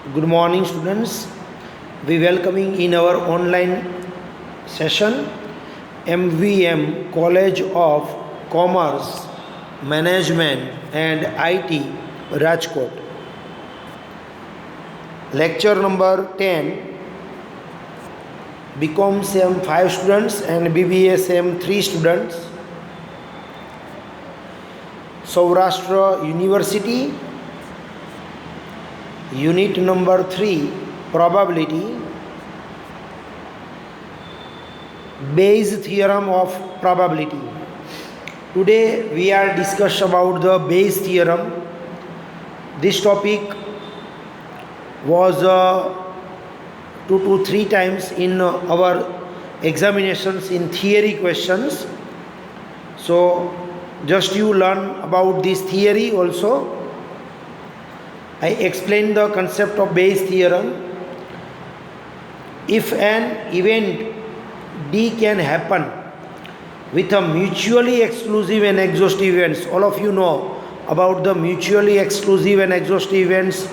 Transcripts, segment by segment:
Good morning, students. We welcoming in our online session MVM College of Commerce, Management and IT, Rajkot. Lecture number 10. BCom SEM 5 students and BBA SEM 3 students. Saurashtra University. Unit number 3, probability. Bayes theorem of probability. Today we are discuss about the Bayes theorem. This topic was 2 to 3 times in our examinations in theory questions. So just you learn about this theory also. I explained the concept of Bayes theorem. If an event D can happen with a mutually exclusive and exhaustive events, all of you know about the mutually exclusive and exhaustive events,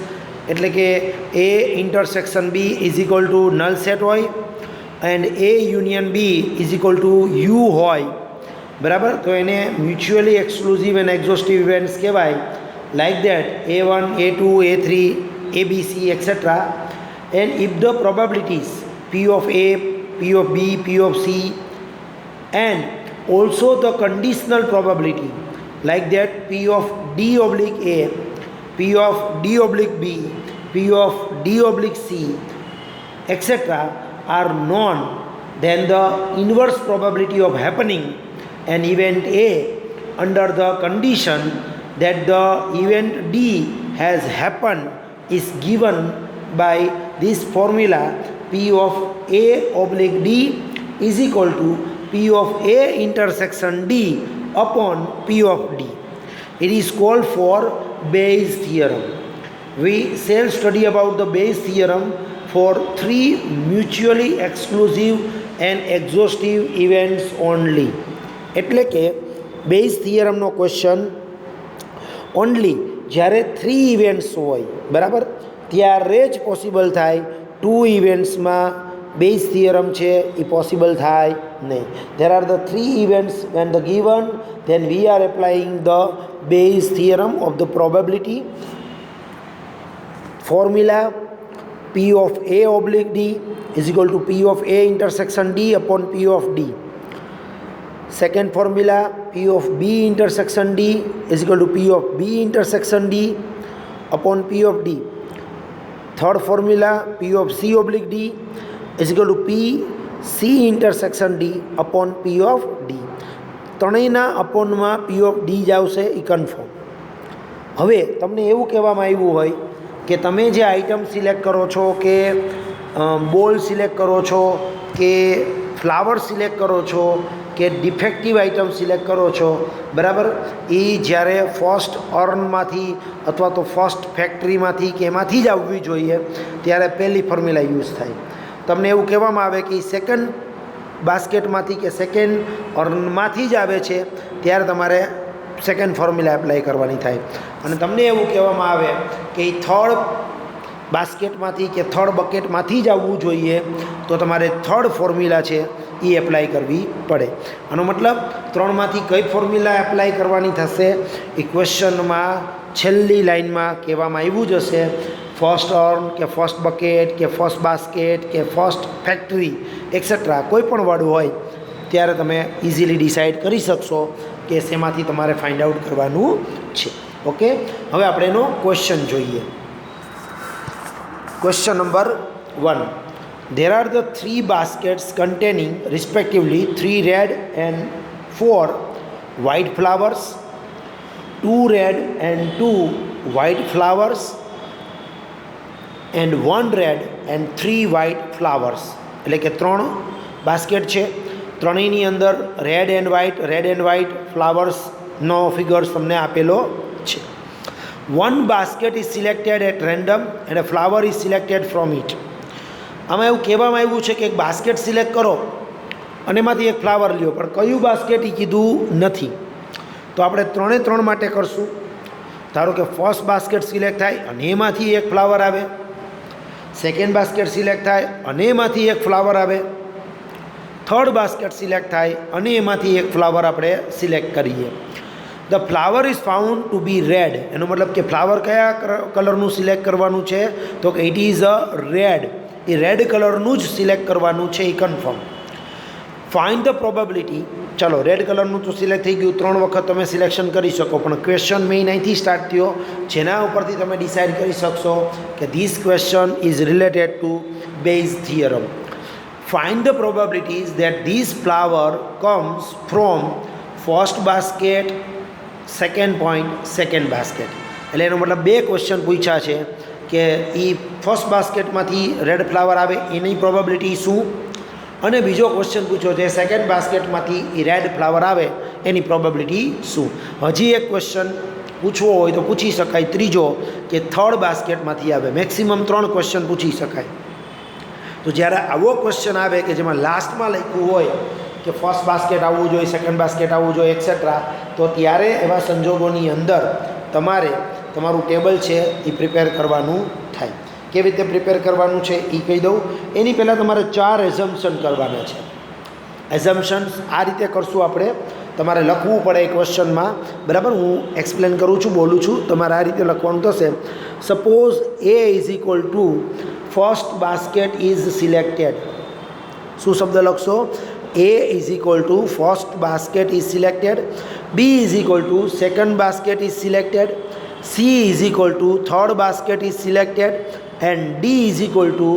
એટલે કે A intersection B is equal to null set હોય and A union B is equal to U હોય, બરાબર? તો એને mutually exclusive and exhaustive events કહેવાય. Like that, A1, A2, A3, ABC, etc. And if the probabilities P of A, P of B, P of C, and also the conditional probability like that P of D oblique A, P of D oblique B, P of D oblique C, etc. are known, then the inverse probability of happening an event A under the condition that the event D has happened is given by this formula P of A oblique D is equal to P of A intersection D upon P of D. It is called for Bayes theorem. We shall study about the Bayes theorem for 3 mutually exclusive and exhaustive events only. એટલે કે Bayes theorem નો question only જ્યારે 3 events હોય, બરાબર, ત્યારે જ possible થાય. 2 ઇવેન્ટ્સમાં Bayes theorem છે એ possible થાય નહીં. There are the 3 events when the given, then we are applying the Bayes theorem of the probability. Formula P of A oblique D is equal to P of A intersection D upon P of D. Second formula P of B intersection D is equal to P of B intersection D upon P of D. Third formula P of C oblique D is equal to P C intersection D upon P of D. ત્રણેયના અપોનમાં P of D જાવશે એ confirm. હવે તમને એવું કહેવામાં આવ્યું હોય કે તમે જે આઇટમ સિલેક્ટ કરો છો, કે બોલ સિલેક્ટ કરો છો, કે ફ્લાવર સિલેક્ટ કરો છો, કે ડિફેક્ટિવ આઇટમ સિલેક્ટ કરો છો, બરાબર, એ જ્યારે ફર્સ્ટ અર્નમાંથી અથવા તો ફર્સ્ટ ફેક્ટરીમાંથી કે એમાંથી જ આવવી જોઈએ ત્યારે પહેલી ફોર્મ્યુલા યુઝ થાય. તમને એવું કહેવામાં આવે કે સેકન્ડ બાસ્કેટમાંથી કે સેકન્ડ અર્નમાંથી જ આવે છે ત્યારે તમારે સેકન્ડ ફોર્મ્યુલા એપ્લાય કરવાની થાય. અને તમને એવું કહેવામાં આવે કે એ થર્ડ બાસ્કેટમાંથી કે થર્ડ બકેટમાંથી જ આવવું જોઈએ તો તમારે થર્ડ ફોર્મ્યુલા છે એ એપ્લાય કરવી પડે. આનો મતલબ 3માંથી કઈ ફોર્મ્યુલા એપ્લાય કરવાની થશે એ ક્વેશ્ચનમાં છેલ્લી લાઇનમાં કહેવામાં આવ્યું જ હશે. ફર્સ્ટ અર્ન કે ફર્સ્ટ બકેટ કે ફર્સ્ટ બાસ્કેટ કે ફર્સ્ટ ફેક્ટરી એક્સેટ્રા કોઈ પણ વર્ડ હોય ત્યારે તમે ઇઝીલી ડિસાઇડ કરી શકશો કે શેમાંથી તમારે ફાઇન્ડ આઉટ કરવાનું છે. ઓકે, હવે આપણે એનો ક્વેશ્ચન જોઈએ. Question number 1. There are the 3 baskets containing respectively 3 red and 4 white flowers, 2 red and 2 white flowers, and 1 red and 3 white flowers. એટલે કે 3 બાસ્કેટ છે, ત્રણેયની અંદર રેડ એન્ડ વ્હાઇટ ફ્લાવર્સનો ફિગર્સ તમને આપેલો છે. One basket is selected at random and a flower is selected from it. આમાં એવું કહેવામાં આવ્યું છે કે એક બાસ્કેટ સિલેક્ટ કરો અને એમાંથી એક ફ્લાવર લ્યો, પણ કયું બાસ્કેટ એ કીધું નથી. તો આપણે 3 માટે કરશું. ધારો કે ફર્સ્ટ બાસ્કેટ સિલેક્ટ થાય અને એમાંથી એક ફ્લાવર આવે, સેકન્ડ બાસ્કેટ સિલેક્ટ થાય અને એમાંથી એક ફ્લાવર આવે, થર્ડ બાસ્કેટ સિલેક્ટ થાય અને એમાંથી એક ફ્લાવર આપણે સિલેક્ટ કરીએ. The flower is found to be red, એનો મતલબ કે ફ્લાવર કયા કલરનું સિલેક્ટ કરવાનું છે, તો કે it is a red, A red કલરનું જ સિલેક્ટ કરવાનું છે, એ કન્ફર્મ. ફાઇન્ડ ધ પ્રોબેબિલિટી, ચાલો રેડ કલરનું તો સિલેક્ટ થઈ ગયું, 3 વખત તમે સિલેક્શન કરી શકો, પણ ક્વેશ્ચન મેઇન અહીંથી સ્ટાર્ટ થયો, જેના ઉપરથી તમે ડિસાઇડ કરી શકશો કે this question is related to Bayes theorem. Find the probabilities that this flower comes from first basket, second point, second basket. એટલે એનો મતલબ 2 ક્વેશ્ચન પૂછ્યા છે કે એ ફર્સ્ટ બાસ્કેટમાંથી રેડ ફ્લાવર આવે એની પ્રોબેબિલિટી શું, અને બીજો ક્વેશ્ચન પૂછ્યો છે સેકન્ડ બાસ્કેટમાંથી એ રેડ ફ્લાવર આવે એની પ્રોબેબિલિટી શું. હજી એક ક્વેશ્ચન પૂછવો હોય તો પૂછી શકાય, ત્રીજો કે થર્ડ બાસ્કેટમાંથી આવે. મેક્સિમમ 3 ક્વેશ્ચન પૂછી શકાય. તો જ્યારે આવો ક્વેશ્ચન આવે કે જેમાં લાસ્ટમાં લખ્યું હોય કે ફર્સ્ટ બાસ્કેટ આવવું જોઈએ, સેકન્ડ બાસ્કેટ આવવું જોઈએ એક્સેટ્રા, તો ત્યારે એવા સંજોગોની અંદર તમારે તમારું ટેબલ છે એ પ્રિપેર કરવાનું થાય. કેવી રીતે પ્રિપેર કરવાનું છે એ કહી દઉં. એની પહેલાં તમારે 4 એઝમ્પશન કરવાના છે. એઝમ્પશન્સ આ રીતે કરશું આપણે, તમારે લખવું પડે એ ક્વેશ્ચનમાં, બરાબર. હું એક્સપ્લેન કરું છું, બોલું છું, તમારે આ રીતે લખવાનું થશે. Suppose A is equal two first basket is selected. શું શબ્દ લખશો? A is equal to first basket is selected, B is equal to second basket is selected, C is equal to third basket is selected, and D is equal to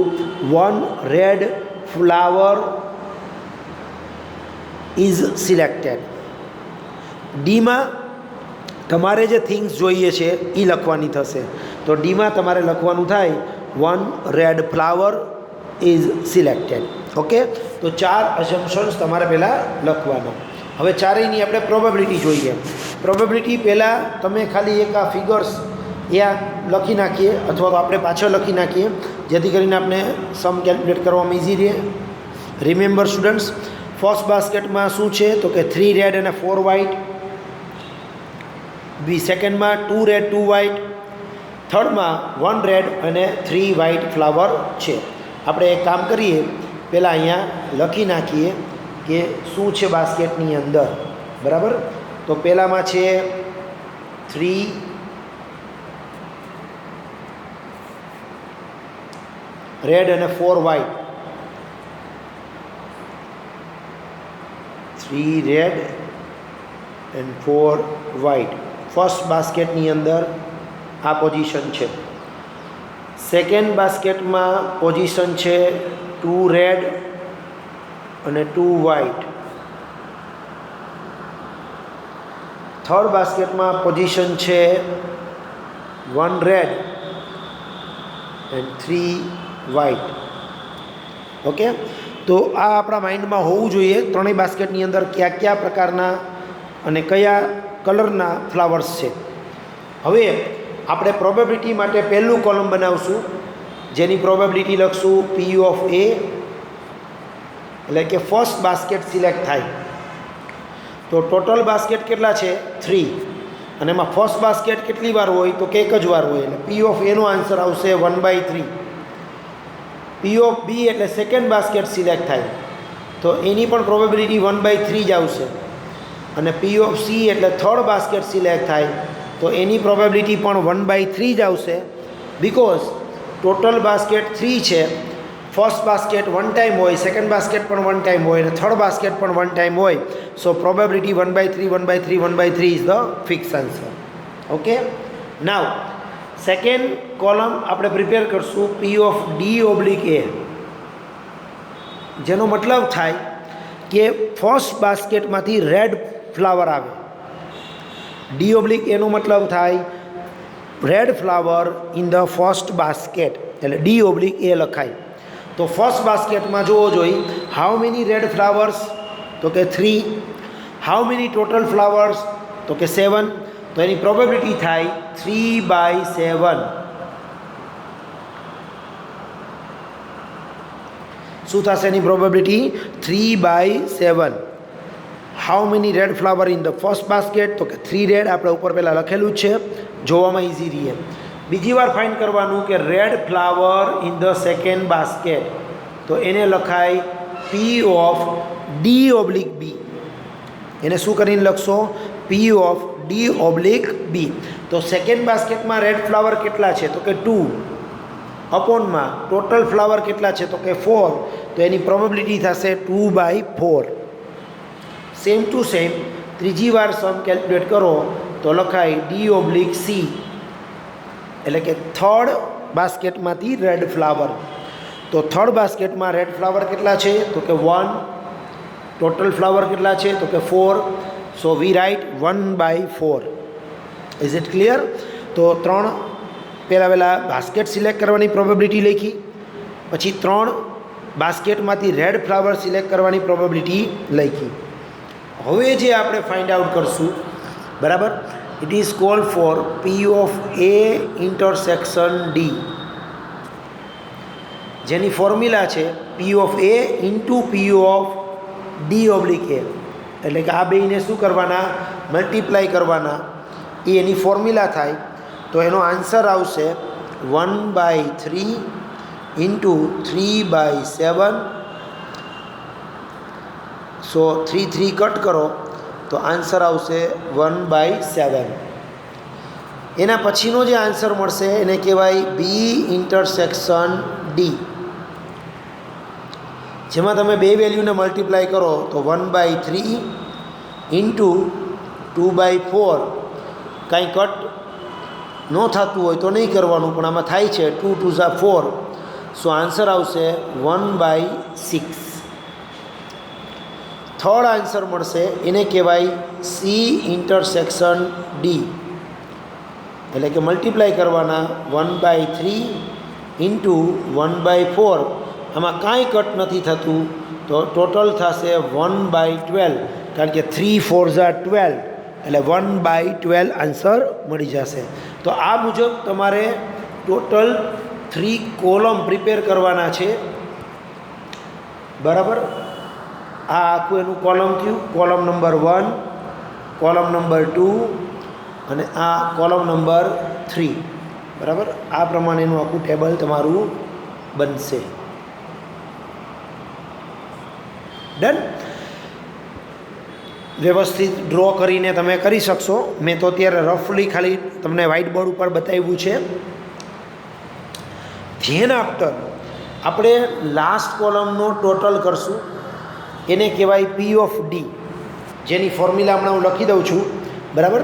one red flower is selected. D માં તમારે જે things જોઈએ છે એ લખવાની થશે. તો D માં તમારે લખવાનું થાય one red flower is selected. Okay, તો 4 અઝમ્પશન્સ તમારે પહેલાં લખવાના. હવે ચારેયની આપણે પ્રોબેબિલિટી જોઈએ. પ્રોબેબિલિટી પહેલાં તમે ખાલી એક આ ફિગર્સ એ આ લખી નાખીએ, અથવા તો આપણે પાછળ લખી નાખીએ, જેથી કરીને આપણે સમ કેલ્ક્યુલેટ કરવામાં ઇઝી રહે. રિમેમ્બર સ્ટુડન્ટ્સ, ફર્સ્ટ બાસ્કેટમાં શું છે તો કે 3 રેડ અને 4 વ્હાઇટ, સેકન્ડમાં 2 રેડ 2 વ્હાઇટ, થર્ડમાં 1 રેડ અને 3 વ્હાઇટ ફ્લાવર છે. આપણે એક કામ કરીએ, પહેલાં અહીંયા લખી નાખીએ કે શું છે બાસ્કેટની અંદર, બરાબર. તો પહેલાંમાં છે 3 રેડ અને 4 white, 3 red and 4 white first બાસ્કેટની અંદર આ પોઝિશન છે. સેકન્ડ બાસ્કેટમાં પોઝિશન છે 2 રેડ અને 2 વ્હાઇટ. થર્ડ બાસ્કેટમાં પોઝિશન છે 1 રેડ એન્ડ 3 વ્હાઇટ. ઓકે, તો આ આપણા માઇન્ડમાં હોવું જોઈએ ત્રણેય બાસ્કેટની અંદર કયા કયા પ્રકારના અને કયા કલરના ફ્લાવર્સ છે. હવે આપણે પ્રોબેબિલિટી માટે પહેલું કોલમ બનાવશું, જેની પ્રોબેબિલિટી લખશું P ઓફ A, એટલે કે ફર્સ્ટ બાસ્કેટ સિલેક્ટ થાય. તો ટોટલ બાસ્કેટ કેટલા છે? 3, અને એમાં ફર્સ્ટ બાસ્કેટ કેટલી વાર હોય તો કે એક જ વાર હોય, એટલે P ઓફ A નો આન્સર આવશે 1/3. P ઓફ B એટલે સેકન્ડ બાસ્કેટ સિલેક્ટ થાય, તો એની પણ પ્રોબેબિલિટી 1/3 જ આવશે. અને P ઓફ C એટલે થર્ડ બાસ્કેટ સિલેક્ટ થાય, તો એની પ્રોબેબિલિટી પણ 1/3 જ આવશે. બિકોઝ ટોટલ બાસ્કેટ 3 છે, ફર્સ્ટ બાસ્કેટ 1 ટાઈમ હોય, સેકન્ડ બાસ્કેટ પણ 1 ટાઈમ હોય, અને થર્ડ બાસ્કેટ પણ 1 ટાઈમ હોય. So probability 1/3 1/3 1/3 is the fix answer. Okay, now second column આપણે પ્રિપેર કરશું P of D oblique A, જેનો મતલબ થાય કે ફર્સ્ટ બાસ્કેટમાંથી રેડ ફ્લાવર આવે. D ઓબ્લિક એનો મતલબ થાય red flower in the first basket, એટલે D ઓબ્લિક એ લખાય. તો ફર્સ્ટ બાસ્કેટમાં જોવો જોઈએ હાઉ મેની રેડ ફ્લાવર્સ, તો કે 3. હાઉ મેની ટોટલ ફ્લાવર્સ, તો કે 7. તો એની પ્રોબેબિલિટી થાય 3/7. શું થશે એની probability? 3/7. How many red flower in the first basket, તો કે 3 રેડ, આપણે ઉપર પહેલાં લખેલું જ છે, જોવામાં ઇઝી રહે. બીજી વાર ફાઇન્ડ કરવાનું કે red flower in the second basket, તો એને લખાય પી ઓફ ડી ઓબ્લિક બી. એને શું કરીને લખશો? પી ઓફ ડી ઓબ્લિક બી. તો સેકન્ડ બાસ્કેટમાં રેડ ફ્લાવર કેટલા છે? તો કે 2 અપોનમાં ટોટલ ફ્લાવર કેટલા છે? તો કે 4. તો એની પ્રોબેબિલિટી થશે 2/4. સેમ ટુ સેમ ત્રીજી વાર સમ કેલ્ક્યુલેટ કરો તો લખાય ડી ઓબ્લિક સી, એટલે કે થર્ડ બાસ્કેટમાંથી રેડ ફ્લાવર. તો થર્ડ બાસ્કેટમાં રેડ ફ્લાવર કેટલા છે? તો કે 1. ટોટલ ફ્લાવર કેટલા છે? તો કે 4. So we write 1/4. Is it clear? તો પહેલાં બાસ્કેટ સિલેક્ટ કરવાની પ્રોબેબિલિટી લખી, પછી 3 બાસ્કેટમાંથી રેડ ફ્લાવર સિલેક્ટ કરવાની પ્રોબેબિલિટી લખી. હવે જે આપણે ફાઇન્ડ આઉટ કરશું, બરાબર, it is called for P of A intersection D, જેની ફોર્મ્યુલા છે P of A into P of D oblique A, એટલે કે આ બેયને શું કરવાના? મલ્ટીપ્લાય કરવાના. એ એની ફોર્મ્યુલા થાય. તો એનો આન્સર આવશે 1/3 ઇન્ટુ 3/7. સો 3 કટ કરો તો આન્સર આવશે 1/7. એના પછીનો જે આન્સર મળશે એને કહેવાય બી ઇન્ટરસેક્શન ડી, જેમાં તમે બે વેલ્યુને મલ્ટીપ્લાય કરો તો 1/3 ઇન્ટુ 2/4. કાંઈ કટ ન થતું હોય તો નહીં કરવાનું, પણ આમાં થાય છે. 2 2 ઝા 4. સો આન્સર આવશે 1/6. થર્ડ આન્સર મળશે એને કહેવાય સી ઇન્ટરસેક્શન ડી, એટલે કે મલ્ટીપ્લાય કરવાના 1/3 ઇન્ટુ 1/4. આમાં કાંઈ કટ નથી થતું, તો ટોટલ થશે 1/12, કારણ કે 3 4 ઝા 12, એટલે 1/12 આન્સર મળી જશે. તો આ મુજબ તમારે ટોટલ 3 કોલમ પ્રિપેર કરવાના છે, બરાબર. આ આખું એનું કોલમ થયું, કોલમ નંબર 1, કોલમ નંબર 2 અને આ કોલમ નંબર 3, બરાબર. આ પ્રમાણેનું આખું ટેબલ તમારું બનશે. ડન. વ્યવસ્થિત ડ્રો કરીને તમે કરી શકશો. મેં તો અત્યારે રફલી ખાલી તમને વ્હાઇટ બોર્ડ ઉપર બતાવ્યું છે. ધેન આફ્ટર આપણે લાસ્ટ કોલમનો ટોટલ કરશું, એને કહેવાય પી ઓફ ડી, જેની ફોર્મ્યુલા હમણાં હું લખી દઉં છું, બરાબર.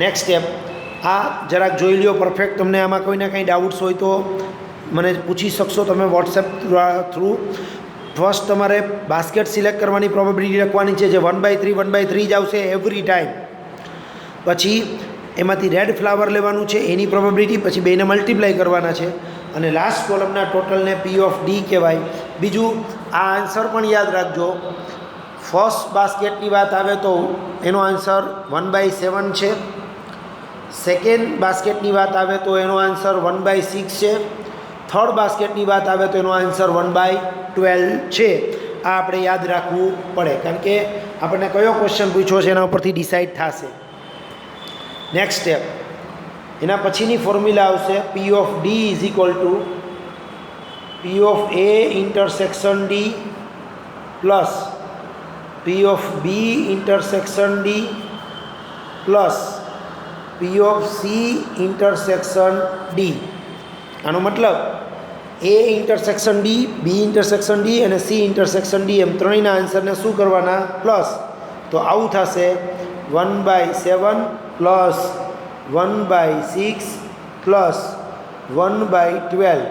નેક્સ્ટ સ્ટેપ આ જરાક જોઈ લ્યો પરફેક્ટ. તમને આમાં કોઈને કંઈ ડાઉટ્સ હોય તો મને પૂછી શકશો તમે વોટ્સએપ થ્રુ. ફર્સ્ટ તમારે બાસ્કેટ સિલેક્ટ કરવાની પ્રોબેબિલિટી લખવાની છે, જે 1/3 1/3 જ આવશે એવરી ટાઈમ. પછી એમાંથી રેડ ફ્લાવર લેવાનું છે, એની પ્રોબેબિલિટી, પછી બેને મલ્ટીપ્લાય કરવાના છે, અને લાસ્ટ કોલમના ટોટલને પી ઓફ ડી કહેવાય. બીજું આ આન્સર પણ યાદ રાખજો. ફર્સ્ટ બાસ્કેટની વાત આવે તો એનો આન્સર 1/7 છે. સેકન્ડ બાસ્કેટની વાત આવે તો એનો આન્સર 1/6 છે. થર્ડ બાસ્કેટની વાત આવે તો એનો આન્સર 1/12 છે. આ આપણે યાદ રાખવું પડે, કારણ કે આપણને કયો ક્વેશ્ચન પૂછ્યો છે એના ઉપરથી ડિસાઇડ થશે. નેક્સ્ટ સ્ટેપ, એના પછીની ફોર્મ્યુલા આવશે P of D is equal to P of A intersection D plus P of B intersection D plus P of C intersection D. આનો મતલબ A intersection D, B intersection D અને C intersection D, એમ ત્રણેયના આન્સરને શું કરવાના? Plus. તો આવું થશે 1/7 પ્લસ 1/6 પ્લસ 1/12,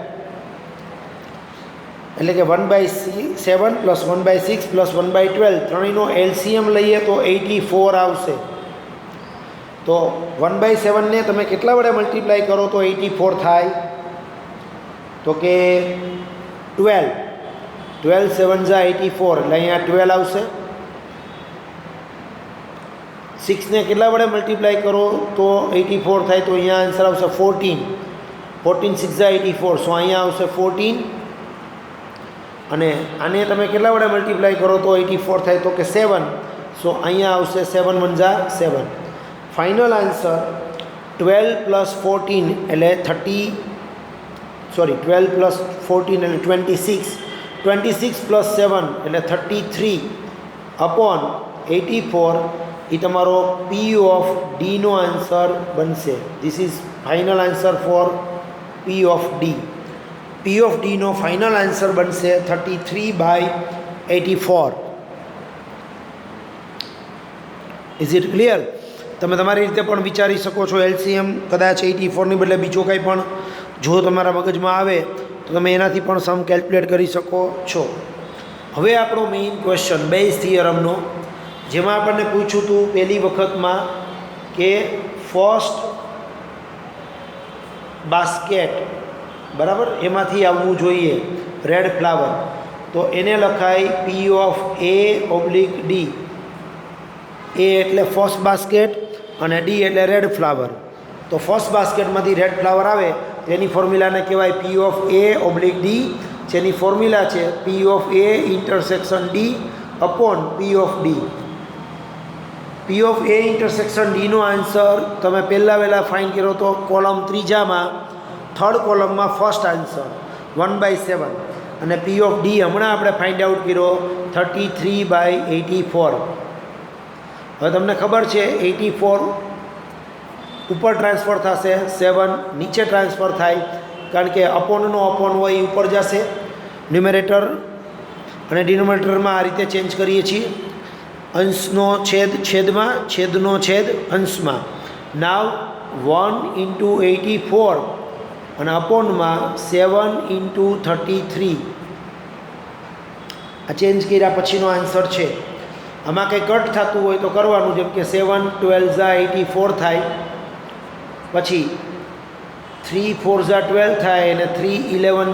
એટલે કે 1/7 પ્લસ 1/6 પ્લસ 1/12 ત્રણેયનો એલસીએમ લઈએ તો 84 આવશે. તો 1/7ને તમે કેટલા વડે મલ્ટીપ્લાય કરો તો 84 થાય? તો કે 12. 12 7 ઝા 84, એટલે અહીંયા 12 આવશે. 6ને કેટલા વડે મલ્ટીપ્લાય કરો તો 84 થાય? તો અહીંયા આન્સર આવશે 14. 14 6 ઝા 84, સો અહીંયા આવશે 14. અને આને તમે કેટલા વડે મલ્ટીપ્લાય કરો તો 84 થાય? તો કે 7, સો અહીંયા આવશે 7 1 ઝા 7. ફાઇનલ આન્સર 12 પ્લસ 14 એટલે 12 પ્લસ 14 એટલે 26, 26 પ્લસ 7 એટલે 33 અપોન 84 એ તમારો પી ઓફ ડીનો આન્સર બનશે. This is final answer for P of D. P of ડીનો ફાઇનલ આન્સર બનશે 33/84. Is it clear? તમે તમારી રીતે પણ વિચારી શકો છો. એલસીએમ કદાચ 84ની બદલે બીજો કંઈ પણ જો તમારા મગજમાં આવે તો તમે એનાથી પણ સમ કેલ્ક્યુલેટ કરી શકો છો. હવે આપણો મેઇન ક્વેશ્ચન બેઝ થિયરમનો, જેમાં આપણને પૂછ્યું હતું પહેલી વખતમાં કે ફર્સ્ટ બાસ્કેટ, બરાબર, એમાંથી આવવું જોઈએ રેડ ફ્લાવર. તો એને લખાય P of A oblique D. A એટલે ફર્સ્ટ બાસ્કેટ અને ડી એટલે રેડ ફ્લાવર. તો ફર્સ્ટ બાસ્કેટમાંથી રેડ ફ્લાવર આવે એની ફોર્મ્યુલાને કહેવાય P of A oblique D, જેની ફોર્મ્યુલા છે P of A intersection D upon P of D. P of A intersection ડીનો આન્સર તમે વહેલા ફાઇન્ડ કર્યો તો કોલમ ત્રીજામાં થર્ડ કોલમમાં ફર્સ્ટ આન્સર 1/7 અને પી ઓફ ડી હમણાં આપણે ફાઇન્ડ આઉટ કર્યો 33/84. હવે તમને ખબર છે 84 ઉપર ટ્રાન્સફર થશે, 7 નીચે ટ્રાન્સફર થાય, કારણ કે અપોનનો અપોન હોય એ ઉપર જશે. ન્યુમેરેટર અને ડિનોમિનેટરમાં આ રીતે ચેન્જ કરીએ છીએ. અંશનો છેદ છેદમાં, છેદનો છેદ અંશમાં. નાવ 1 ઇન્ટુ 84 અને અપોનમાં 7 ઇન્ટુ 33. આ ચેન્જ કર્યા પછીનો આન્સર છે. આમાં કંઈ કટ થતું હોય તો કરવાનું, જેમ કે 7 12 84 થાય, પછી 3 4 12 થાય અને 3 11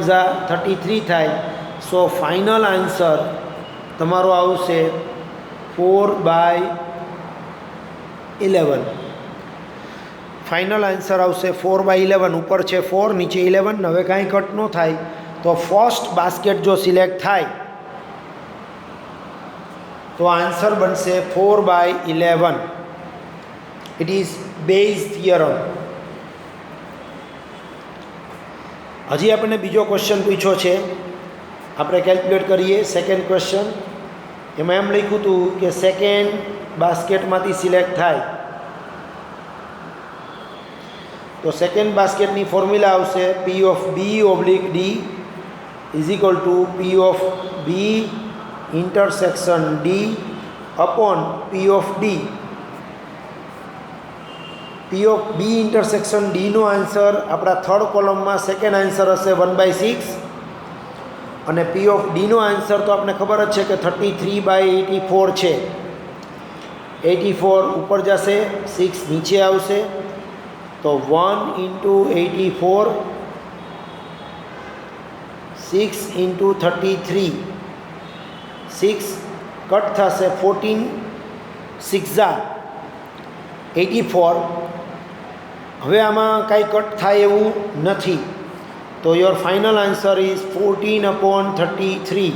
33 થાય. સો ફાઇનલ આન્સર તમારો આવશે 4/11. ફાઇનલ આન્સર આવશે 4/11. ઉપર છે 4, નીચે 11. હવે કાંઈ કટ ન થાય તો ફર્સ્ટ બાસ્કેટ જો સિલેક્ટ થાય તો આન્સર બનશે 4/11. It is base theorem. હજી આપણને બીજો ક્વેશ્ચન પૂછ્યો છે, આપણે કેલ્ક્યુલેટ કરીએ. સેકન્ડ ક્વેશ્ચન, એમાં એમ લખ્યું હતું કે સેકન્ડ બાસ્કેટમાંથી સિલેક્ટ થાય તો સેકન્ડ બાસ્કેટની ફોર્મ્યુલા આવશે P of B oblique D is equal to P of B intersection D upon P of D. P of B intersection ડીનો આન્સર આપણા થર્ડ કોલમમાં સેકન્ડ આન્સર હશે 1/6 અને પી ઓફ ડીનો આન્સર તો આપણે ખબર જ છે કે 33/84 છે. 84 ઉપર જશે, 6 નીચે આવશે, તો 1 ઇન્ટુ 84, 6 ઇન્ટુ 33, 6 કટ થશે, 14 6 84. હવે આમાં કાંઈ કટ થાય એવું નથી, તો યોર ફાઇનલ આન્સર ઇઝ 14/33.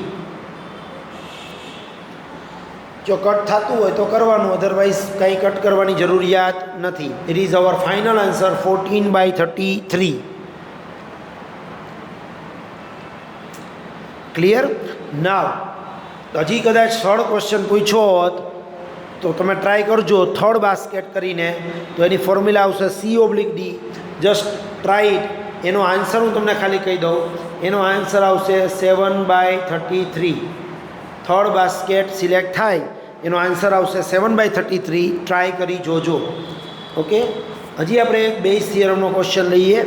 જો કટ થતું હોય તો કરવાનું, અધરવાઇઝ કંઈ કટ કરવાની જરૂરિયાત નથી. It is our final answer 14/33. Clear? Now હજી કદાચ થર્ડ ક્વેશ્ચન પૂછ્યો હોત તો તમે ટ્રાય કરજો થર્ડ બાસ્કેટ કરીને, તો એની ફોર્મ્યુલા આવશે C oblique D. Just try it. એનો આન્સર હું તમને ખાલી કહી દઉં. એનો આન્સર આવશે 7/33. થર્ડ બાસ્કેટ સિલેક્ટ થાય એનો આન્સર આવશે 7/33. ટ્રાય કરી જોજો. ઓકે, હજી આપણે એક બેઝ થિયરમનો ક્વેશ્ચન લઈએ.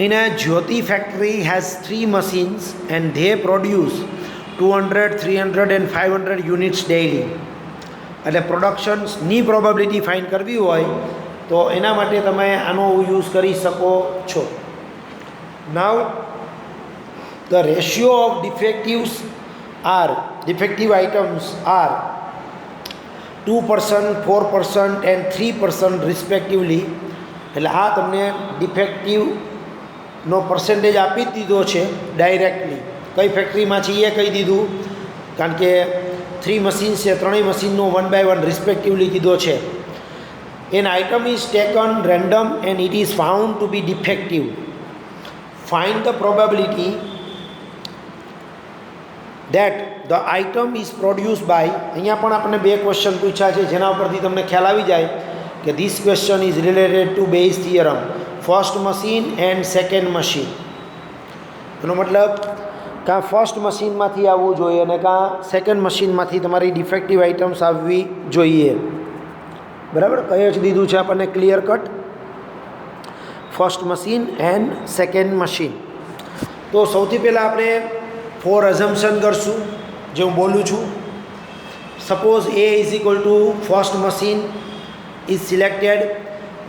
In a Jyoti factory has 3 machines and they produce 200, 300 and 500 units daily. એટલે પ્રોડક્શન્સની પ્રોબેબિલિટી ફાઇન્ડ કરવી હોય તો એના માટે તમે આનો યુઝ કરી શકો છો. નાવ the ratio of defective items R 2%, 4% and 3% respectively. એટલે આ તમને ડિફેક્ટિવનો પર્સન્ટેજ આપી જ દીધો છે ડાયરેક્ટલી. કઈ ફેક્ટરીમાં છે એ કહી દીધું, કારણ કે 3 મશીન્સ છે, ત્રણેય મશીનનો 1/1 રિસ્પેક્ટિવલી કીધો છે. An item is taken random and it is found to be defective. Find the probability that the item is produced by, અહીંયા પણ આપણે બે ક્વેશ્ચન પૂછ્યા છે જેના ઉપરથી તમને ખ્યાલ આવી જાય કે this question is related to Bayes theorem, first machine and second machine. એનો મતલબ કાં ફર્સ્ટ મશીનમાંથી આવવું જોઈએ અને કાં સેકન્ડ મશીનમાંથી તમારી ડિફેક્ટિવ આઇટમ્સ આવવી જોઈએ. બરાબર, કહી જ દીધું છે આપણને clear cut, first machine and second machine. તો સૌથી પહેલાં આપણે 4 અઝમ્પશન કરશું જે હું બોલું છું. Suppose A is equal two first machine is selected,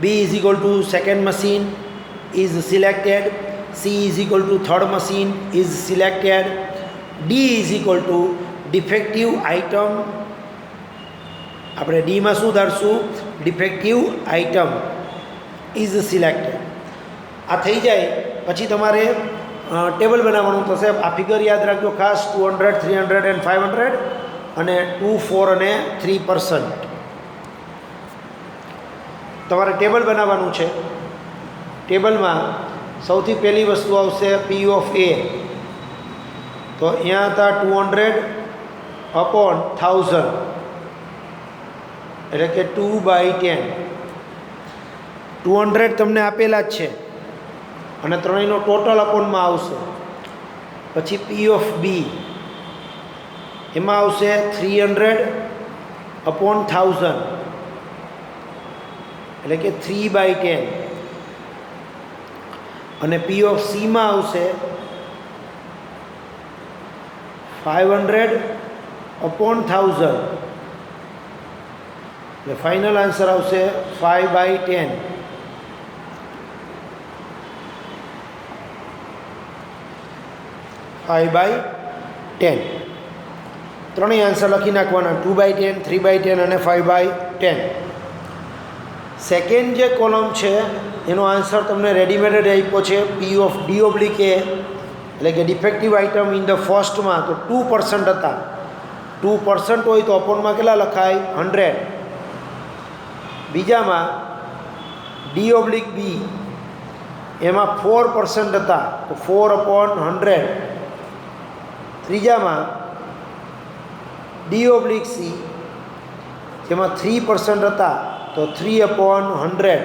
B is equal to second machine is selected, C is equal to third machine is selected, D is equal to defective item. આપણે ડીમાં શું ધારશું? Defective item is selected. આ થઈ જાય પછી તમારે table બનાવવાનું થશે. આ ફિગર યાદ રાખજો ખાસ, 200, 300 એન્ડ 500 અને 2, 4 અને 3%. તમારે ટેબલ બનાવવાનું છે. ટેબલમાં સૌથી પહેલી વસ્તુ આવશે P ઓફ A. તો અહીંયા હતા 200/1000 એટલે કે 2/10. 200 તમને આપેલા જ છે અને ત્રણેયનો ટોટલ અપોનમાં આવશે. પછી P ઓફ B એમાં આવશે 300/1000 એટલે કે 3/10. અને P ઓફ Cમાં આવશે 500/1000 એટલે ફાઇનલ આન્સર આવશે 5/10. ત્રણેય આન્સર લખી નાખવાના, 2/10, 3/10 અને 5/10. સેકન્ડ જે કોલમ છે એનો આન્સર તમને રેડીમેડ જ આપ્યો છે. P of D oblique A એટલે કે ડિફેક્ટિવ આઇટમ ઇન ધ ફર્સ્ટમાં તો 2% હતા. 2% હોય તો અપોનમાં કેટલા લખાય? 100. બીજામાં D ઓબ્લિક B એમાં 4% હતા તો 4/100. ત્રીજામાં D ઓબ્લિક C જેમાં 3% હતા તો 3/100.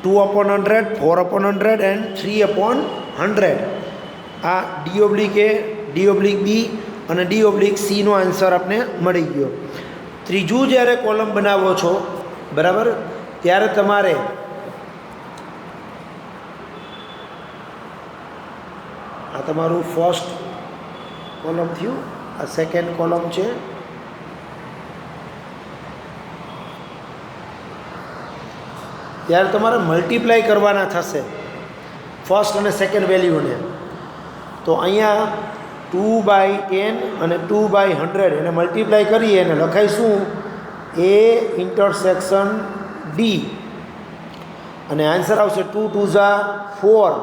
2/100, 4/100 એન્ડ 3/100. આ D oblique A, D oblique B અને D ઓબ્લિક Cનો આન્સર આપણે મળી ગયો. ત્રીજું જ્યારે કોલમ બનાવો છો બરાબર ત્યારે તમારે આ તમારું ફર્સ્ટ કોલમ થયું, આ સેકન્ડ કોલમ છે. ત્યારે તમારે મલ્ટીપ્લાય કરવાના થશે ફર્સ્ટ અને સેકન્ડ વેલ્યુને. તો અહીંયા 2/10 અને 2/100 એને મલ્ટીપ્લાય કરીએ અને લખાઈશું A ઇન્ટરસેક્શન D અને આન્સર આવશે 2 2 4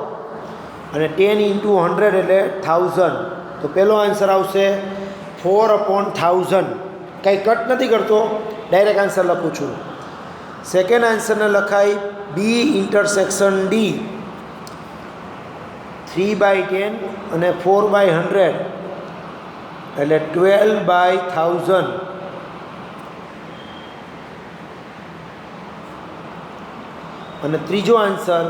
અને 10 × 100 એટલે 1000. તો પહેલો આન્સર આવશે 4/1000. કંઈ કટ નથી કરતો, ડાયરેક્ટ આન્સર લખું છું. સેકન્ડ આન્સરને લખાય B ઇન્ટરસેક્શન D 3/10 અને 4/100 એટલે 12/1000. અને ત્રીજો answer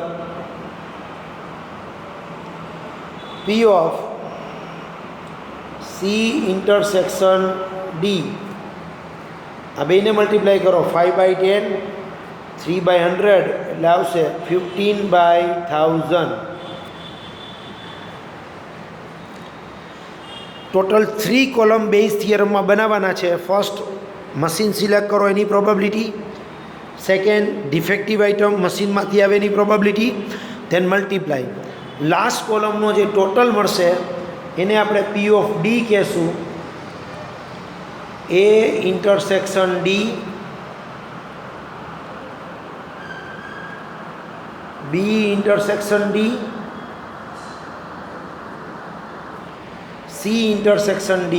P of C intersection D. આ બેને મલ્ટીપ્લાય કરો 5/10, 3/100 એટલે આવશે 15/1000. ટોટલ 3 કોલમ બેઝ થિયરમમાં બનાવવાના છે. ફર્સ્ટ મશીન સિલેક્ટ કરો એની પ્રોબેબિલિટી, સેકન્ડ ડિફેક્ટિવ આઇટમ મશીનમાંથી આવે એની પ્રોબેબિલિટી, ધેન મલ્ટીપ્લાય. લાસ્ટ કોલમનો જે ટોટલ મળશે એને આપણે P ઓફ D કહેશું. A intersection D, B intersection D, C intersection D.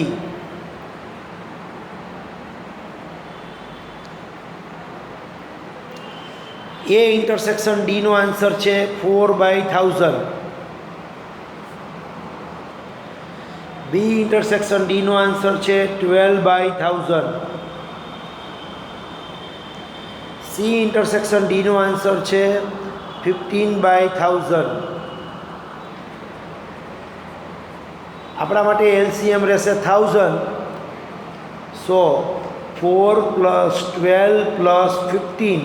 A intersection ડીનો આન્સર છે 4/1000. બી ઇન્ટરસેક્શન ડીનો આન્સર છે 12/1000. સી ઇન્ટરસેક્શન ડીનો આન્સર છે 15/1000. આપણા માટે એલસીએમ રહેશે 1000. સો 4 + 12 + 15.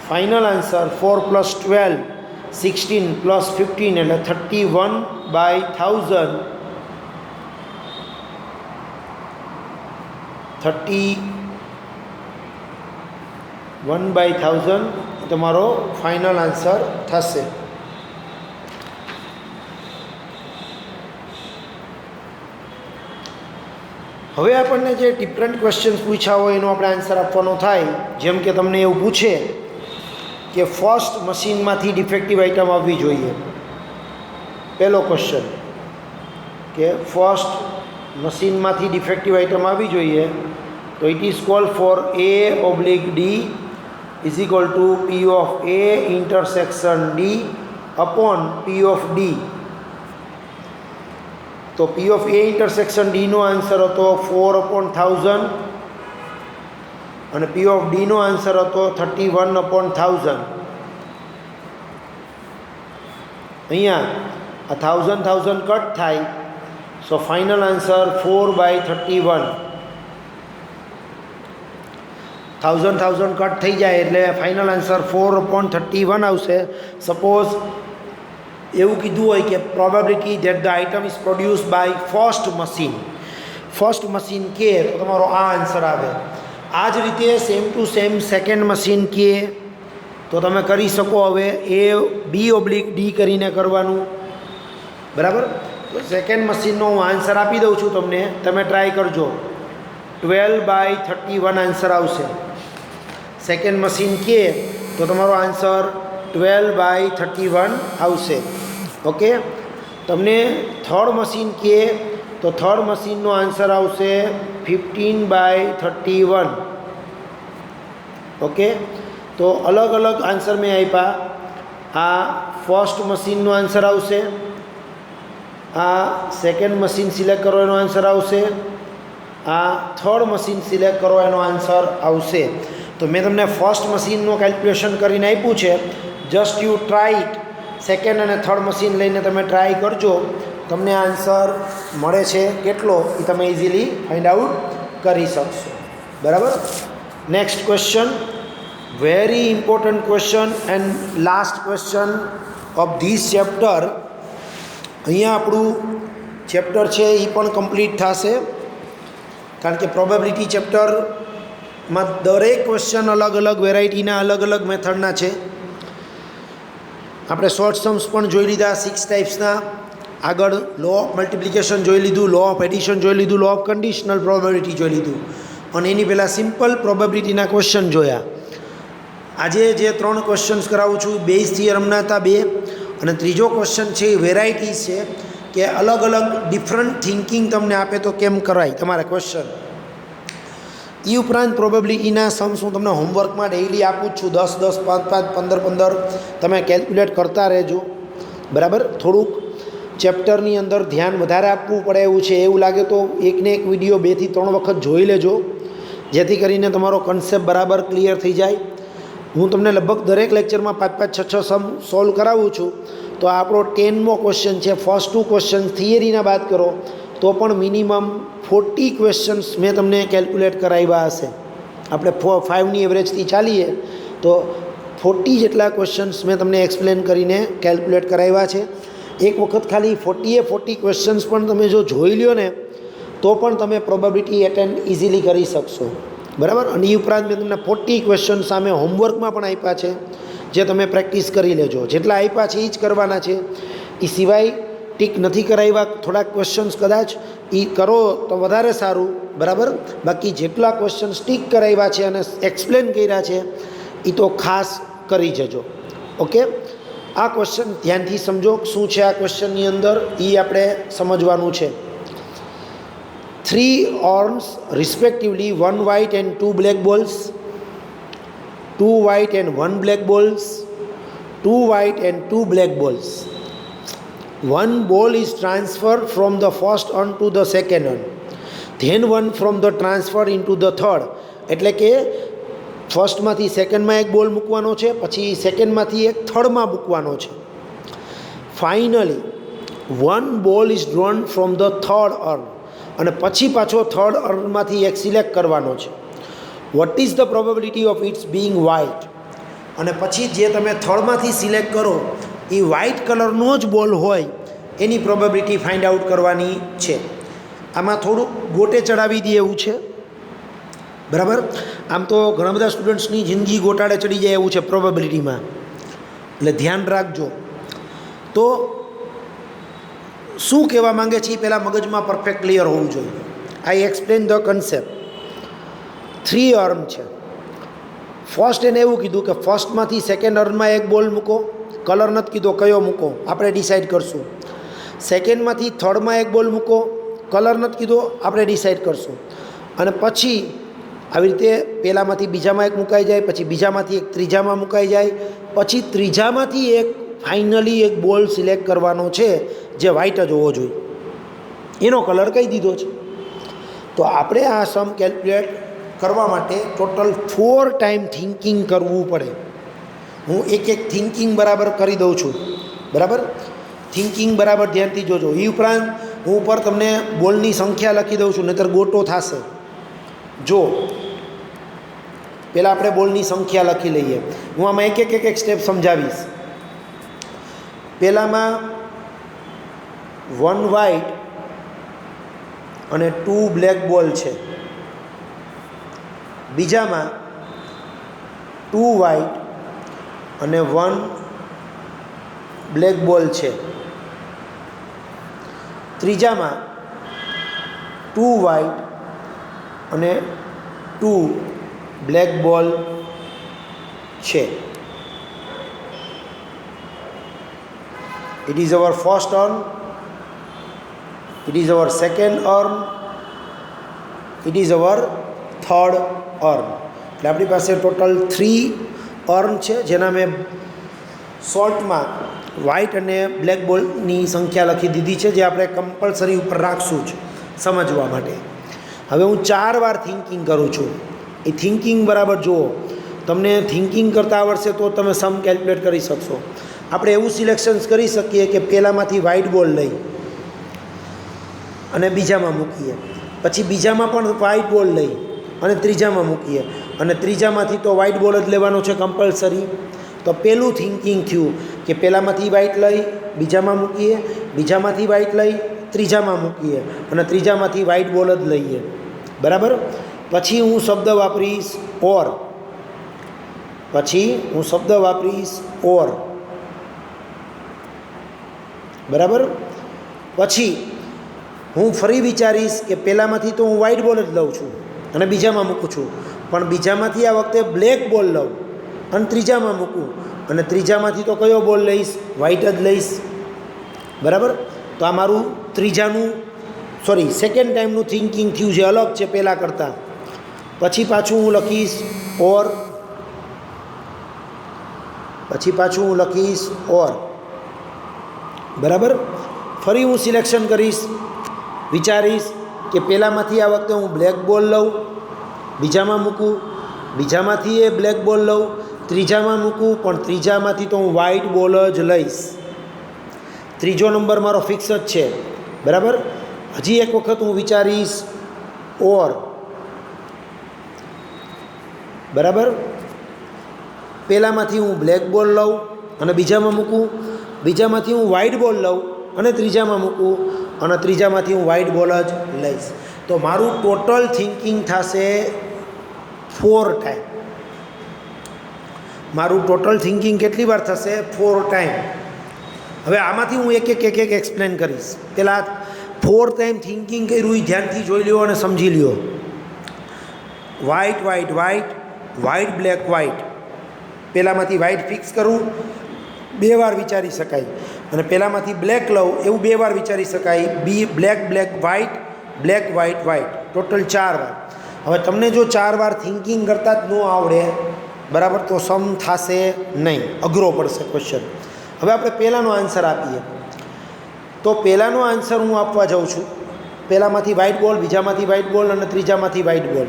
ફાઇનલ આન્સર 4 + 12 16 + 15 એટલે 31/1000. 31/1000 તમારો ફાઇનલ આન્સર થશે. હવે આપણને જે ડિફરન્ટ ક્વેશ્ચન્સ પૂછ્યા હોય એનો આપણે આન્સર આપવાનો થાય. જેમ કે તમને એવું પૂછે કે ફર્સ્ટ મશીનમાંથી ડિફેક્ટિવ આઇટમ આવવી જોઈએ. પહેલો ક્વેશ્ચન કે ફર્સ્ટ મશીનમાંથી ડિફેક્ટિવ આઇટમ આવવી જોઈએ, તો it is called for A/D is equal to P of A intersection D upon P of D. તો P ઓફ A ઇન્ટરસેક્શન Dનો આન્સર હતો 4/1000 અને P ઓફ Dનો આન્સર હતો 31/1000. અહીંયા આ 1000 કટ થાય, સો ફાઇનલ આન્સર 4/31. 1000 કટ થઈ જાય એટલે ફાઇનલ આન્સર 4/31 આવશે. સપોઝ એવું કીધું હોય કે probability that the item is produce by first machine કે તો તમારો આ આન્સર આવે. આ જ રીતે same to same second machine કે તો તમે કરી શકો. હવે A/B/D કરીને કરવાનું, બરાબર. તો સેકન્ડ મશીનનો હું આન્સર આપી દઉં છું તમને, તમે ટ્રાય કરજો. 12/31 આન્સર આવશે. સેકન્ડ મશીન કે તો તમારો આન્સર 12/31 આવશે. ઓકે. તમને થર્ડ મશીન કે તો થર્ડ મશીનનો આન્સર આવશે 15/31. ઓકે. તો અલગ અલગ આન્સર મેં આપ્યા. આ ફર્સ્ટ મશીનનો આન્સર આવશે, આ સેકન્ડ મશીન સિલેક્ટ કરો એનો આન્સર આવશે, આ થર્ડ મશીન સિલેક્ટ કરો એનો આન્સર આવશે. તો મેં તમને ફર્સ્ટ મશીનનું કેલ્ક્યુલેશન કરીને આપ્યું છે. Just you try it. Second અને થર્ડ મશીન લઈને તમે ટ્રાય કરજો, તમને આન્સર મળે છે કેટલો એ તમે ઇઝીલી ફાઇન્ડ આઉટ કરી શકશો. બરાબર. Next question, very important question and last question of this chapter. અહીંયા આપણું ચેપ્ટર છે એ પણ કમ્પ્લીટ થશે, કારણ કે પ્રોબેબિલિટી ચેપ્ટરમાં દરેક ક્વેશ્ચન અલગ અલગ વેરાયટીના અલગ અલગ મેથડના છે. આપણે શોર્ટ સમ્સ પણ જોઈ લીધા 6 ટાઈપ્સના. આગળ લો ઓફ મલ્ટિપ્લિકેશન જોઈ લીધું, લો ઓફ એડિશન જોઈ લીધું, લો ઓફ કન્ડિશનલ પ્રોબેબિલિટી જોઈ લીધું અને એની પહેલાં સિમ્પલ પ્રોબેબિલિટીના ક્વેશ્ચન જોયા. આજે જે 3 ક્વેશ્ચન્સ કરાવું છું બેઝ થિયરમના હતા 2, અને ત્રીજો ક્વેશ્ચન છે એ વેરાયટીઝ છે કે અલગ અલગ ડિફરન્ટ થિંકિંગ તમને આપે તો કેમ કરાય તમારા ક્વેશ્ચન. એ ઉપરાંત પ્રોબેબિલિટીના સમ્સ હું તમને હોમવર્કમાં ડેઇલી આપું જ છું. 10, 5, 15 તમે કેલ્ક્યુલેટ કરતા રહેજો. બરાબર. થોડુંક ચેપ્ટરની અંદર ધ્યાન વધારે આપવું પડે એવું છે. એવું લાગે તો એકને એક વિડીયો 2 થી 3 વખત જોઈ લેજો, જેથી કરીને તમારો કન્સેપ્ટ બરાબર ક્લિયર થઈ જાય. હું તમને લગભગ દરેક લેક્ચરમાં 5, 6 સમ સોલ્વ કરાવું છું. તો આપણો 10મો ક્વેશ્ચન છે. ફર્સ્ટ 2 ક્વેશ્ચન થિયરીના બાદ કરો તો પણ મિનિમમ 40 ક્વેશ્ચન્સ મેં તમને કેલ્ક્યુલેટ કરાવ્યા હશે. આપણે 5ની એવરેજથી ચાલીએ તો 40 જેટલા ક્વેશ્ચન્સ મેં તમને એક્સપ્લેન કરીને કેલ્ક્યુલેટ કરાવ્યા છે. એક વખત ખાલી 40 ક્વેશ્ચન્સ પણ તમે જો જોઈ લ્યો ને તો પણ તમે પ્રોબેબિલિટી એટેન્ડ ઇઝીલી કરી શકશો. બરાબર. અને એ ઉપરાંત મેં તમને 40 ક્વેશ્ચન સામે હોમવર્કમાં પણ આપ્યા છે, જે તમે પ્રેક્ટિસ કરી લેજો. જેટલા આપ્યા છે એ જ કરવાના છે. એ સિવાય ટીક નથી કરાવ્યા થોડાક ક્વેશ્ચન્સ કદાચ એ કરો તો વધારે સારું. બરાબર. બાકી જેટલા ક્વેશ્ચન્સ ટીક કરાવ્યા છે અને એક્સપ્લેન કર્યા છે એ તો ખાસ કરી જજો. ઓકે. આ ક્વેશ્ચન ધ્યાનથી સમજો શું છે આ ક્વેશ્ચનની અંદર એ આપણે સમજવાનું છે. 3 horns respectively, 1 white and 2 black balls. 2 white and 1 black balls, 2 white and 2 black balls. One ball is transferred from the first urn to the second urn, then one from the transfer into the third. એટલે કે ફર્સ્ટમાંથી સેકન્ડમાં એક બોલ મૂકવાનો છે, પછી સેકન્ડમાંથી એક થર્ડમાં મૂકવાનો છે. Finally one ball is drone from the third earn, અને પછી પાછો થર્ડ અર્નમાંથી એક સિલેક્ટ કરવાનો છે. What is the probability of its Bing white, અને પછી જે તમે થર્ડમાંથી સિલેક્ટ કરો એ વ્હાઇટ કલરનો જ બોલ હોય એની પ્રોબેબિલિટી ફાઇન્ડ આઉટ કરવાની છે. આમાં થોડુંક ગોટે ચડાવી દે એવું છે, બરાબર. આમ તો ઘણા બધા સ્ટુડન્ટ્સની જિંદગી ગોટાળે ચડી જાય એવું છે પ્રોબેબિલિટીમાં, એટલે ધ્યાન રાખજો. તો શું કહેવા માંગે છે એ પહેલાં મગજમાં પરફેક્ટ ક્લિયર હોવું જોઈએ. આઈ એક્સપ્લેન ધ કન્સેપ્ટ. 3 અર્ન છે. ફર્સ્ટ એને એવું કીધું કે ફર્સ્ટમાંથી સેકન્ડ અર્નમાં એક બોલ મૂકો, કલર નથી કીધો કયો મૂકો, આપણે ડિસાઇડ કરશું. સેકન્ડમાંથી થર્ડમાં એક બોલ મૂકો, કલર નથી કીધો, આપણે ડિસાઇડ કરશું. અને પછી આવી રીતે પહેલાંમાંથી બીજામાં એક મુકાઈ જાય, પછી બીજામાંથી એક ત્રીજામાં મુકાઈ જાય, પછી ત્રીજામાંથી એક ફાઇનલી એક બોલ સિલેક્ટ કરવાનો છે જે વ્હાઇટ જ હોવો જોઈએ. એનો કલર કહી દીધો છે. તો આપણે આ સમ કેલ્ક્યુલેટ કરવા માટે ટોટલ 4 ટાઈમ થિંકિંગ કરવું પડે. હું એક થિંકિંગ બરાબર કરી દઉં છું, બરાબર. થિંકિંગ બરાબર ધ્યાનથી જોજો. એ ઉપરાંત હું ઉપર તમને બોલની સંખ્યા લખી દઉં છું, નહીંતર ગોટો થશે. જો પહેલાં આપણે બોલની સંખ્યા લખી લઈએ. હું આમાં એક સ્ટેપ સમજાવીશ. પહેલાંમાં 1 વ્હાઇટ અને 2 બ્લેક બોલ છે. બીજામાં 2 વ્હાઇટ અને 1 બ્લેક બોલ છે. ત્રીજામાં 2 વ્હાઇટ અને 2 બ્લેક બોલ છે. It is our first urn, it is our second urn, it is our third urn. એટલે આપણી પાસે ટોટલ 3 અર્ન છે, જેના મેં શોર્ટમાં વ્હાઇટ અને બ્લેક બોલની સંખ્યા લખી દીધી છે, જે આપણે કમ્પલસરી ઉપર રાખશું જ સમજવા માટે. હવે હું 4 વાર થિંકિંગ કરું છું. એ થિંકિંગ બરાબર જુઓ. તમને થિંકિંગ કરતાં આવડશે તો તમે સમ કેલ્ક્યુલેટ કરી શકશો. આપણે એવું સિલેક્શન્સ કરી શકીએ કે પહેલાંમાંથી વ્હાઇટ બોલ લઈ અને બીજામાં મૂકીએ, પછી બીજામાં પણ વ્હાઇટ બોલ લઈ અને ત્રીજામાં મૂકીએ, અને ત્રીજામાંથી તો વ્હાઇટ બોલ જ લેવાનો છે કમ્પલસરી. તો પહેલું થિંકિંગ થયું કે પહેલાંમાંથી વ્હાઇટ લઈ બીજામાં મૂકીએ, બીજામાંથી વ્હાઇટ લઈ ત્રીજામાં મૂકીએ, અને ત્રીજામાંથી વ્હાઇટ બોલ જ લઈએ, બરાબર. પછી હું શબ્દ વાપરીશ ઓર, પછી હું શબ્દ વાપરીશ ઓર, બરાબર. પછી હું ફરી વિચારીશ કે પહેલાંમાંથી તો હું વ્હાઇટ બોલ જ લઉં છું અને બીજામાં મૂકું છું, પણ બીજામાંથી આ વખતે બ્લેક બોલ લઉં અને ત્રીજામાં મૂકું, અને ત્રીજામાંથી તો કયો બોલ લઈશ? વ્હાઇટ જ લઈશ, બરાબર. તો આ મારું સેકન્ડ ટાઈમનું થિંકિંગ થયું છે, અલગ છે પહેલાં કરતાં. પછી પાછું હું લખીશ ઓર, પછી પાછું હું લખીશ ઓર, બરાબર. ફરી હું સિલેક્શન કરીશ, વિચારીશ કે પહેલાંમાંથી આ વખતે હું બ્લેક બોલ લઉં, બીજામાં મૂકું, બીજામાંથી એ બ્લેક બોલ લઉં, ત્રીજામાં મૂકું, પણ ત્રીજામાંથી તો હું વ્હાઇટ બોલ જ લઈશ. ત્રીજો નંબર મારો ફિક્સ જ છે, બરાબર. હજી એક વખત હું વિચારીશ ઓર, બરાબર. પહેલાંમાંથી હું બ્લેક બોલ લઉં અને બીજામાં મૂકું, બીજામાંથી હું વ્હાઇટ બોલ લઉં અને ત્રીજામાં મૂકું, અને ત્રીજામાંથી હું વ્હાઇટ બોલ જ લઈશ. તો મારું ટોટલ થિંકિંગ થશે 4 ટાઈમ. મારું ટોટલ થિંકિંગ કેટલી વાર થશે? 4 ટાઈમ. હવે આમાંથી હું એક એક્સપ્લેન કરીશ. પહેલાં 4 ટાઈમ થિંકિંગ કર્યું એ ધ્યાનથી જોઈ લ્યો અને સમજી લ્યો. White white white, white black white. પહેલાંમાંથી વ્હાઇટ ફિક્સ કરું, 2 વાર વિચારી શકાય, અને પહેલાંમાંથી બ્લેક લઉં એવું 2 વાર વિચારી શકાય. Black black white, black white white, total 4 વાર. હવે તમને જો 4 વાર થિંકિંગ કરતાં જ ન આવડે બરાબર, તો સમ થશે નહીં, અઘરો પડશે ક્વેશ્ચન. હવે આપણે પહેલાંનો આન્સર આપીએ. તો પહેલાંનો આન્સર હું આપવા જાઉં છું. પહેલાંમાંથી વ્હાઇટ બોલ, બીજામાંથી વ્હાઇટ બોલ અને ત્રીજામાંથી વ્હાઇટ બોલ.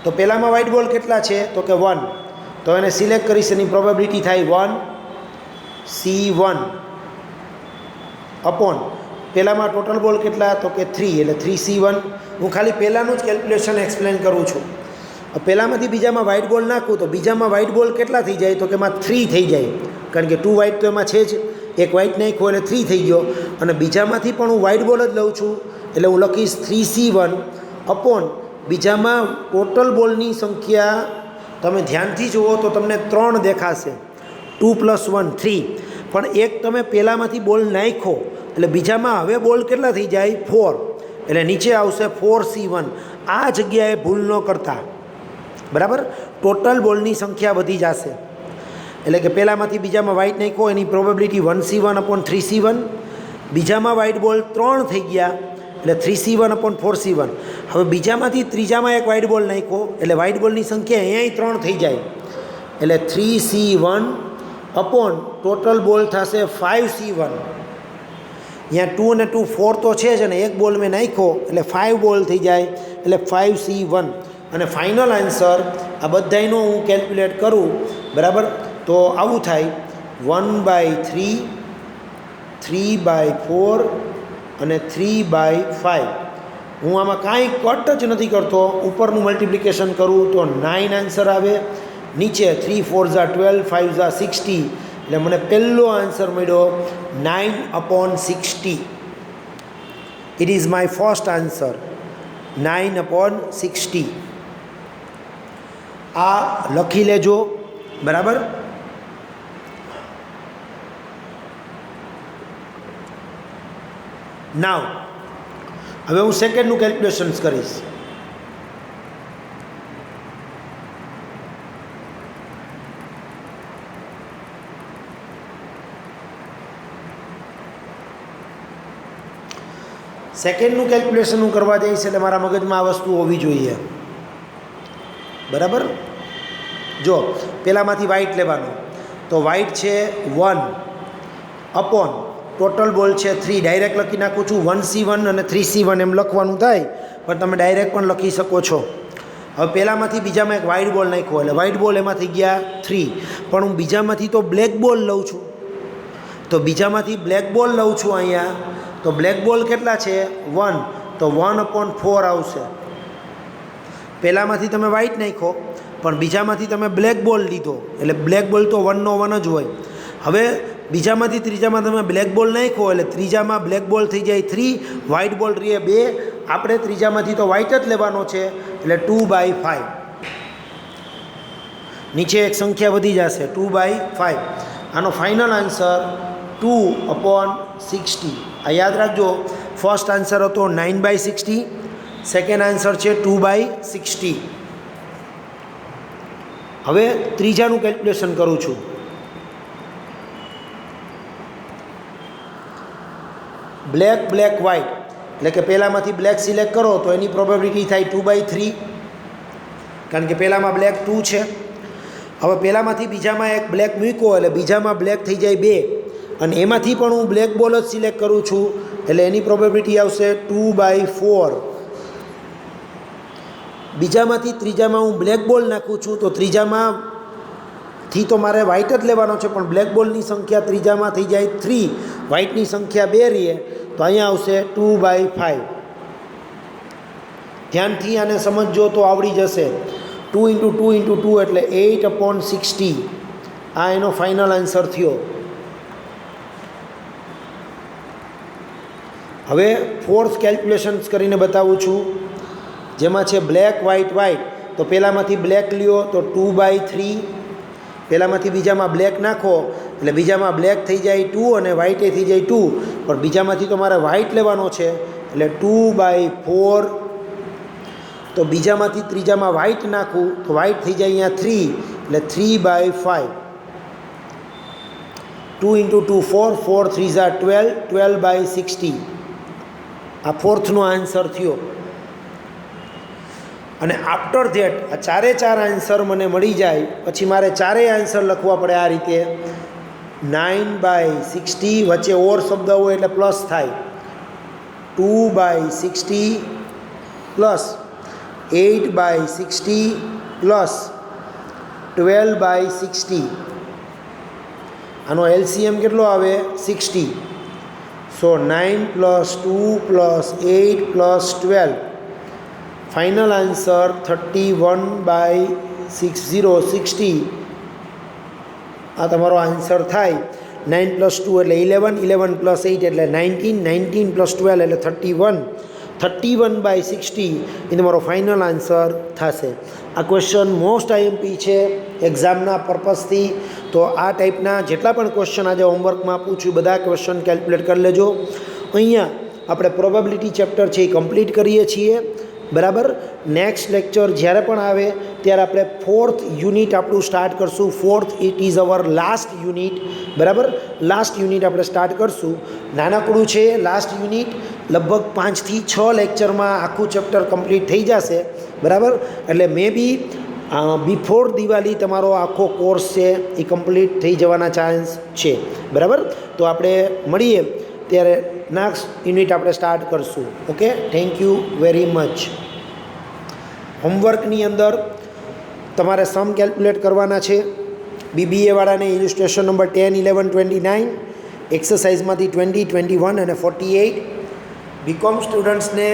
તો પહેલાંમાં વ્હાઇટ બોલ કેટલા છે? તો કે 1. તો એને સિલેક્ટ કરીશ, એની પ્રોબેબિલિટી થાય 1C1 અપોન પહેલાંમાં ટોટલ બોલ કેટલા? તો કે 3, એટલે 3C1. હું ખાલી પહેલાંનું જ કેલ્ક્યુલેશન એક્સપ્લેન કરું છું. પહેલાંમાંથી બીજામાં વ્હાઇટ બોલ નાખું તો બીજામાં વ્હાઇટ બોલ કેટલા થઈ જાય? તો કે એમાં 3 થઈ જાય, કારણ કે 2 વ્હાઇટ તો એમાં છે જ. એક વ્હાઇટ નાખ્યો એટલે 3 થઈ ગયો. અને બીજામાંથી પણ હું વ્હાઇટ બોલ જ લઉં છું, એટલે હું લખીશ 3C1 અપોન બીજામાં ટોટલ બોલની સંખ્યા. તમે ધ્યાનથી જુઓ તો તમને 3 દેખાશે. 2 + 1 3. પણ એક તમે પહેલાંમાંથી બોલ નાખ્યો એટલે બીજામાં હવે બોલ કેટલા થઈ જાય? 4. એટલે નીચે આવશે 4C1. આ જગ્યાએ ભૂલ ન કરતા, બરાબર. ટોટલ બોલની સંખ્યા વધી જશે. એટલે કે પહેલાંમાંથી બીજામાં વ્હાઇટ નાખ્યો, એની પ્રોબેબિલિટી 1C1 અપોન 3C1. બીજામાં વ્હાઇટ બોલ 3 થઈ ગયા, એટલે 3C1 અપોન 4C1. હવે બીજામાંથી ત્રીજામાં એક વ્હાઇટ બોલ નાખ્યો, એટલે વ્હાઇટ બોલની સંખ્યા અહીંયાય 3 થઈ જાય, એટલે 3C1 અપોન ટોટલ બોલ થશે 5C1. અહીંયા 2 અને 2 4 તો છે જ, અને એક બોલ મેં નાખ્યો એટલે 5 બોલ થઈ જાય, એટલે 5C1. અને ફાઇનલ આન્સર આ બધાયનો હું કેલ્ક્યુલેટ કરું, બરાબર, તો આવું થાય 1/3, 3/4 અને 3/5. હું આમાં કાંઈ કટ જ નથી કરતો, ઉપરનું મલ્ટિપ્લિકેશન કરું તો 9 આન્સર આવે. નીચે 3 4 = 12, 5 = 60, એટલે મને પહેલો આન્સર મળ્યો 9/60. It is my first answer, 9/60. આ લખી લેજો, બરાબર. નાવ હવે હું સેકન્ડનું કેલ્ક્યુલેશન્સ કરીશ. સેકન્ડનું કેલ્ક્યુલેશન હું કરવા જઈશ એટલે મારા મગજમાં આ વસ્તુ હોવી જોઈએ, બરાબર. જો પહેલાંમાંથી વ્હાઇટ લેવાનો, તો વ્હાઇટ છે 1 અપોન ટોટલ બોલ છે 3. ડાયરેક્ટ લખી નાખું છું, 1C1 અને 3C1 એમ લખવાનું થાય, પણ તમે ડાયરેક્ટ પણ લખી શકો છો. હવે પહેલાંમાંથી બીજામાં એક વ્હાઇટ બોલ નાખ્યો, એટલે વ્હાઇટ બોલ એમાં થઈ ગયા 3. પણ હું બીજામાંથી તો બ્લેક બોલ લઉં છું, તો બીજામાંથી બ્લેક બોલ લઉં છું અહીંયા. તો બ્લેક બોલ કેટલા છે? 1. તો 1/4 આવશે. પહેલાંમાંથી તમે વ્હાઇટ નાખ્યો, પણ બીજામાંથી તમે બ્લેક બોલ લીધો, એટલે બ્લેક બોલ તો 1નો 1 જ હોય. હવે બીજામાંથી ત્રીજામાં તમે બ્લેક બોલ નાખ્યો, એટલે ત્રીજામાં બ્લેક બોલ થઈ જાય 3, વ્હાઇટ બોલ રહીએ 2. આપણે ત્રીજામાંથી તો વ્હાઇટ જ લેવાનો છે, એટલે 2/5. નીચે એક સંખ્યા વધી જશે, 2/5. આનો ફાઇનલ આન્સર 2/60. આ યાદ રાખજો, ફર્સ્ટ આન્સર હતો 9/60, સેકન્ડ આન્સર છે 2/60. હવે ત્રીજાનું કેલ્ક્યુલેશન કરું છું. બ્લેક બ્લેક વ્હાઇટ, એટલે કે પહેલાંમાંથી બ્લેક સિલેક્ટ કરો તો એની પ્રોબેબિલિટી થાય 2/3, કારણ કે પહેલાંમાં બ્લેક 2 છે. હવે પહેલાંમાંથી બીજામાં એક બ્લેક મૂક્યો, એટલે બીજામાં બ્લેક થઈ જાય 2, અને એમાંથી પણ હું બ્લેક બોલ જ સિલેક્ટ કરું છું, એટલે એની પ્રોબેબિલિટી આવશે 2/4. બીજામાંથી ત્રીજામાં હું બ્લેક બોલ નાખું છું, તો ત્રીજામાંથી તો મારે વ્હાઇટ જ લેવાનો છે, પણ બ્લેક બોલની સંખ્યા ત્રીજામાં થઈ જાય 3, વ્હાઇટની સંખ્યા 2 રહીએ, તો અહીંયા આવશે 2/5. ધ્યાનથી આને સમજજો તો આવડી જશે. 2 × 2 × 2 એટલે 8/60. આ એનો ફાઇનલ આન્સર થયો. હવે ફોર્થ કેલ્ક્યુલેશન્સ કરીને બતાવું છું, જેમાં છે બ્લેક વ્હાઇટ વ્હાઇટ. તો પહેલાંમાંથી બ્લેક લ્યો તો 2/3. પહેલાંમાંથી બીજામાં બ્લેક નાખો એટલે બીજામાં બ્લેક થઈ જાય 2 અને વ્હાઇટે થઈ જાય 2, પણ બીજામાંથી તો મારે વ્હાઇટ લેવાનો છે, એટલે 2/4. તો બીજામાંથી ત્રીજામાં વ્હાઇટ નાખું તો વ્હાઇટ થઈ જાય અહીંયા 3, એટલે 3/5. 2 × 2 4, 4 × 3 = 12, 12/60. આ ફોર્થનો આન્સર થયો. અને આફ્ટર ધેટ આ ચારે ચાર આન્સર મને મળી જાય પછી મારે ચારેય આન્સર લખવા પડે આ રીતે 9/60 વચ્ચે ઓર શબ્દ હોય એટલે પ્લસ થાય 2/60 પ્લસ 8/60 પ્લસ 12/60 આનો LCM કેટલો આવે 60 સો 9 + 2 + 8 + 12 ફાઇનલ આન્સર 31/60 આ તમારો આન્સર થાય 9 + 2 એટલે 11 11 + 8 એટલે 19 19 + 12 એટલે 31 31/60 એ તમારો ફાઇનલ આન્સર થશે આ ક્વેશ્ચન મોસ્ટ IMP છે એક્ઝામના પર્પઝથી તો આ ટાઈપના જેટલા પણ ક્વેશ્ચન આજે હોમવર્કમાં આપું છું બધા ક્વેશ્ચન કેલ્ક્યુલેટ કરી લેજો અહીંયા આપણે પ્રોબેબિલિટી ચેપ્ટર છે એ કમ્પ્લીટ કરીએ છીએ બરાબર નેક્સ્ટ લેક્ચર જ્યારે પણ આવે ત્યારે આપણે 4th યુનિટ આપણું સ્ટાર્ટ કરશું 4th it is hour last unit બરાબર લાસ્ટ યુનિટ આપણે સ્ટાર્ટ કરશું નાનકડું છે લાસ્ટ યુનિટ લગભગ 5 થી 6 લેક્ચરમાં આખું ચેપ્ટર કમ્પ્લીટ થઈ જશે બરાબર એટલે મે બી બિફોર દિવાળી તમારો આખો કોર્સ છે એ કમ્પ્લીટ થઈ જવાના ચાન્સ છે બરાબર તો આપણે મળીએ ત્યારે નેક્સ્ટ યુનિટ આપણે સ્ટાર્ટ કરશું okay thank you very much હોમવર્કની અંદર તમારે સમ કેલ્ક્યુલેટ કરવાના છે BBA વાળાને ઇલિસ્ટ્રેશન નંબર 10 11 29 એક્સરસાઇઝમાંથી 20 21 અને 48 બીકોમ સ્ટુડન્ટ્સને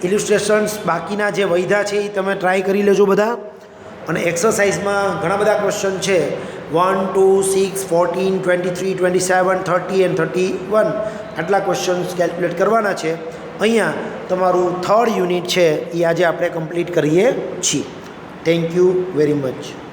ઇલિસ્ટ્રેશન્સ બાકીના જે વૈધા છે એ તમે ટ્રાય કરી લેજો બધા અને એક્સરસાઇઝમાં ઘણા બધા ક્વેશ્ચન છે 1 2 6 14 23 27 30 એન્ડ 31 આટલા ક્વેશ્ચન્સ કેલ્ક્યુલેટ કરવાના છે અહીંયા તમારું 3rd યુનિટ છે એ આજે આપણે કમ્પ્લીટ કરીએ છીએ થેન્ક યુ વેરી મચ